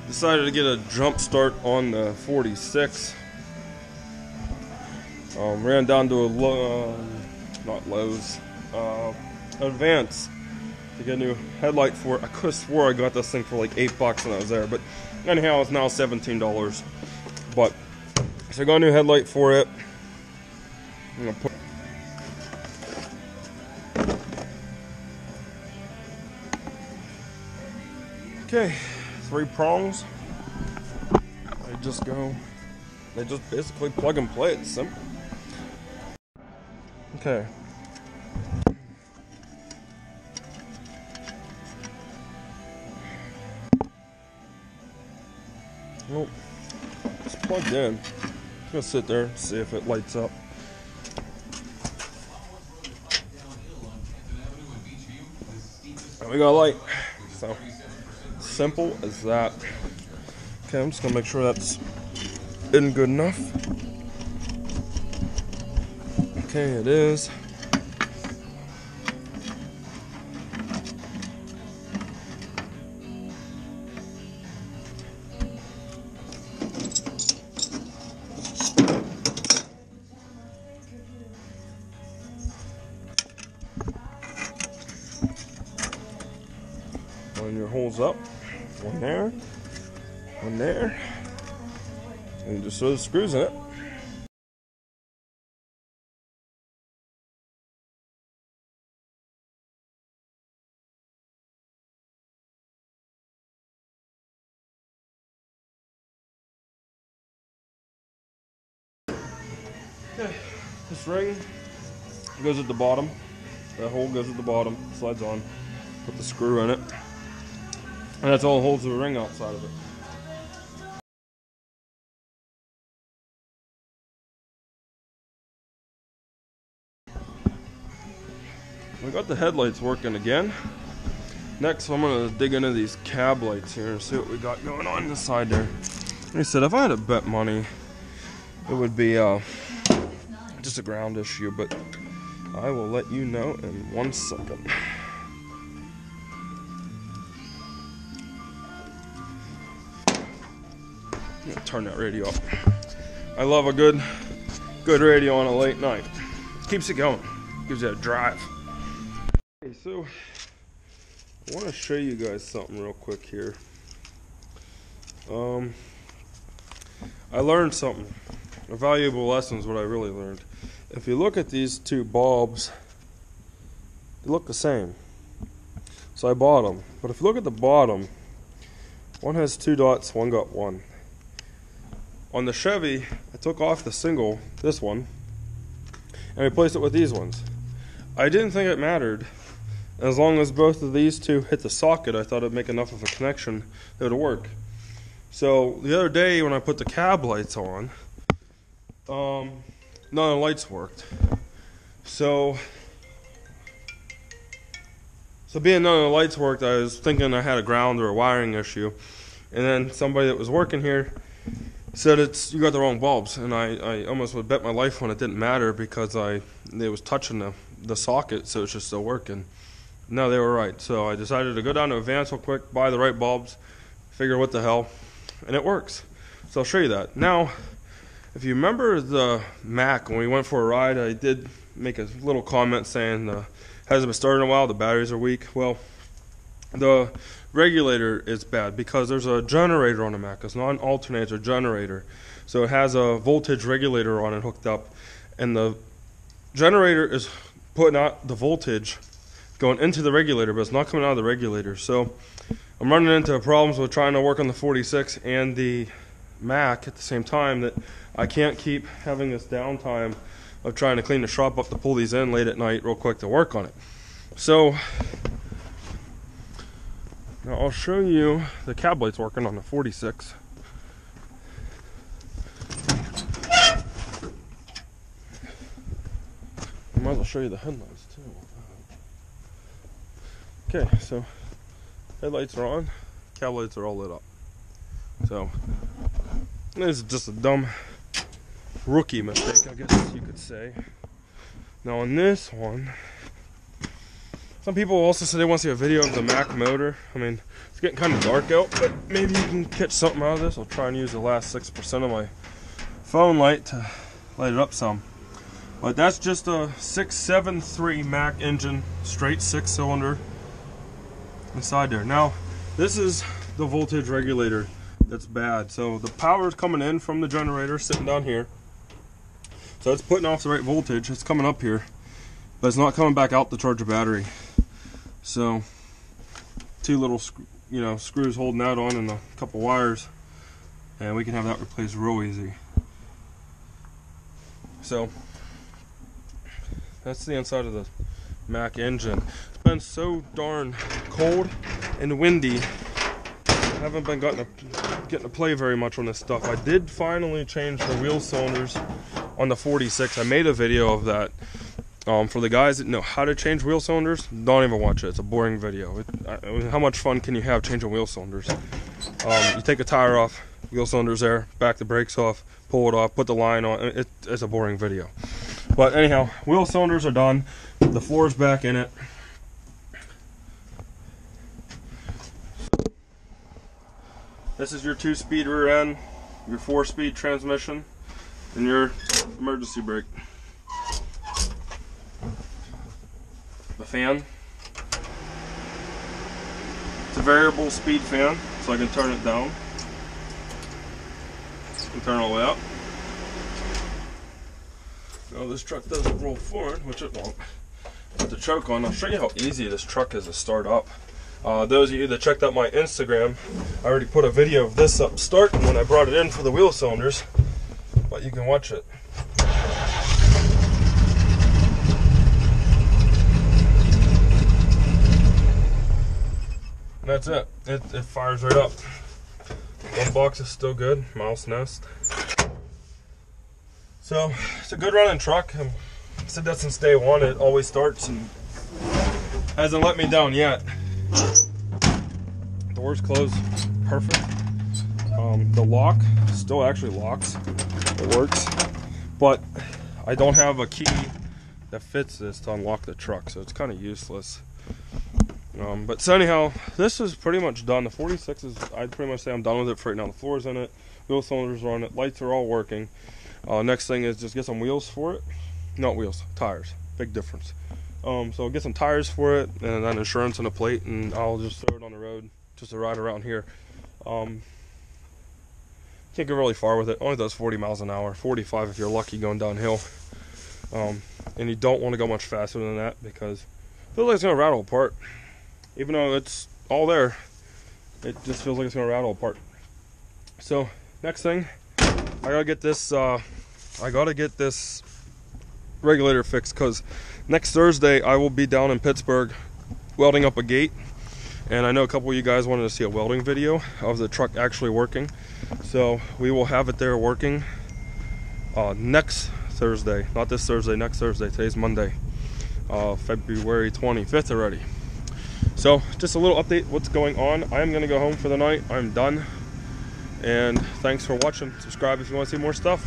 Decided to get a jump start on the 46. Ran down to a not Lowe's, Advance to get a new headlight for it. I could have swore I got this thing for like $8 when I was there, but anyhow, it's now $17. But so I got a new headlight for it. I'm gonna put okay, 3 prongs. They just basically plug and play. It's simple. Okay. Well, it's plugged in. I'm gonna sit there and see if it lights up. And we got a light. So simple as that. Okay, I'm just gonna make sure that's in good enough. Okay, it is. Line your holes up. One there. One there. And you just throw the screws in it. Okay, this ring goes at the bottom. That hole goes at the bottom, slides on. Put the screw in it. And that's all that holds the ring outside of it. We got the headlights working again. Next, I'm gonna dig into these cab lights here and see what we got going on this side there. Like I said, if I had to bet money, it would be just a ground issue, but I will let you know in 1 second. I'm gonna turn that radio up. I love a good radio on a late night. Keeps it going, gives you a drive. Okay, so I want to show you guys something real quick here. I learned something. A valuable lesson is what I really learned. If you look at these 2 bulbs, they look the same. So I bought them. But if you look at the bottom, one has 2 dots, one got 1. On the Chevy, I took off the single, this one, and replaced it with these ones. I didn't think it mattered. As long as both of these 2 hit the socket, I thought it'd make enough of a connection that it would work. So the other day when I put the cab lights on, none of the lights worked. So being none of the lights worked, I was thinking I had a ground or a wiring issue. And then somebody that was working here said you got the wrong bulbs. And I almost would bet my life when it didn't matter because it was touching the socket, so it's just still working. No, they were right. So I decided to go down to Advance real quick, buy the right bulbs, figure what the hell, and it works. So I'll show you that. Now, if you remember the Mac, when we went for a ride, I did make a little comment saying hasn't been started in a while, the batteries are weak. Well, the regulator is bad because there's a generator on the Mac. It's not an alternator, it's a generator. So it has a voltage regulator on it hooked up, and the generator is putting out the voltage going into the regulator, but it's not coming out of the regulator. So I'm running into problems with trying to work on the 46 and the Mac at the same time, that I can't keep having this downtime of trying to clean the shop up to pull these in late at night real quick to work on it. So now I'll show you the cab lights working on the 46. I might as well show you the headlights too. Okay, so headlights are on, cab lights are all lit up. So this is just a dumb rookie mistake, I guess you could say. Now on this one, Some people also say they want to see a video of the Mac motor. I mean, it's getting kind of dark out, but maybe you can catch something out of this. I'll try and use the last 6% of my phone light to light it up some. But that's just a 673 Mac engine, straight 6-cylinder inside there. Now, this is the voltage regulator that's bad. So the power is coming in from the generator sitting down here. So it's putting off the right voltage. It's coming up here, but it's not coming back out to charge the battery. So 2 little screws holding that on and a couple wires, and we can have that replaced real easy. So that's the inside of the Mac engine. It's been so darn cold and windy. I haven't been getting to play very much on this stuff. I did finally change the wheel cylinders on the 46. I made a video of that. For the guys that know how to change wheel cylinders, don't even watch it. It's a boring video. How much fun can you have changing wheel cylinders? You take a tire off, wheel cylinders there, back the brakes off, pull it off, put the line on. It's a boring video. But anyhow, wheel cylinders are done. The floor's back in it. This is your 2-speed rear end, your 4-speed transmission, and your emergency brake. The fan. It's a variable speed fan, so I can turn it down and turn it all the way up. Now this truck doesn't roll forward, which it won't. Put the choke on. I'll show you how easy this truck is to start up. Those of you that checked out my Instagram, I already put a video of this up starting when I brought it in for the wheel cylinders, but you can watch it. And that's it. It fires right up. One box is still good. Mouse nest. So it's a good running truck. I've said that since day one. It always starts and hasn't let me down yet. Doors closed perfect. The lock still actually locks. It works, but I don't have a key that fits this to unlock the truck, so it's kind of useless. But so anyhow, this is pretty much done. The 46 is, I'd pretty much say I'm done with it for right now. The floor's in it, wheel cylinders are on it, lights are all working. Next thing is just get some wheels for it. Not wheels, tires. Big difference. So get some tires for it, and then insurance and a plate, and I'll just throw it on the road just to ride around here. Can't go really far with it. Only does 40 miles an hour, 45 if you're lucky going downhill. And you don't want to go much faster than that because it feels like it's going to rattle apart. Even though it's all there, it just feels like it's going to rattle apart. So next thing, I gotta get this regulator fixed, because next Thursday I will be down in Pittsburgh welding up a gate, and I know a couple of you guys wanted to see a welding video of the truck actually working, so we will have it there working next Thursday. Not this Thursday, next Thursday. Today's Monday, February 25th already. So just a little update what's going on. I am gonna go home for the night. I'm done, and thanks for watching. Subscribe if you want to see more stuff.